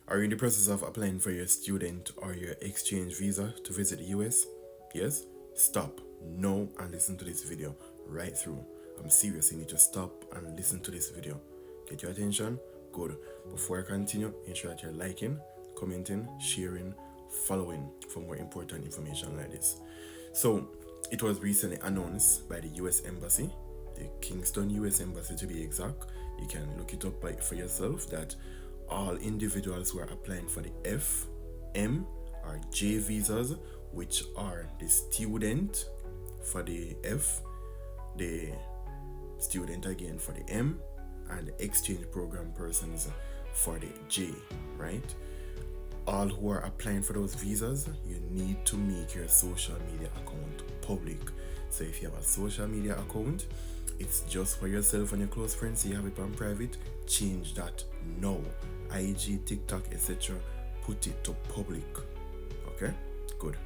Are you in the process of applying for your student or your exchange visa to visit the US? Yes? Stop now and listen to this video right through. I'm serious, you need to stop and listen to this video. Get your attention? Good. Before I continue, ensure that you're liking, commenting, sharing, following for more important information like this. So, it was recently announced by the US Embassy, the Kingston US Embassy to be exact. You can look it up for yourself that all individuals who are applying for the F, M, or J visas, which are the student for the F, the student again for the M, and the exchange program persons for the J, right? All who are applying for those visas, you need to make your social media account public. So if you have a social media account, it's just for yourself and your close friends, so you have it on private, change that now. IG, TikTok, etc. Put it to public. Okay? Good.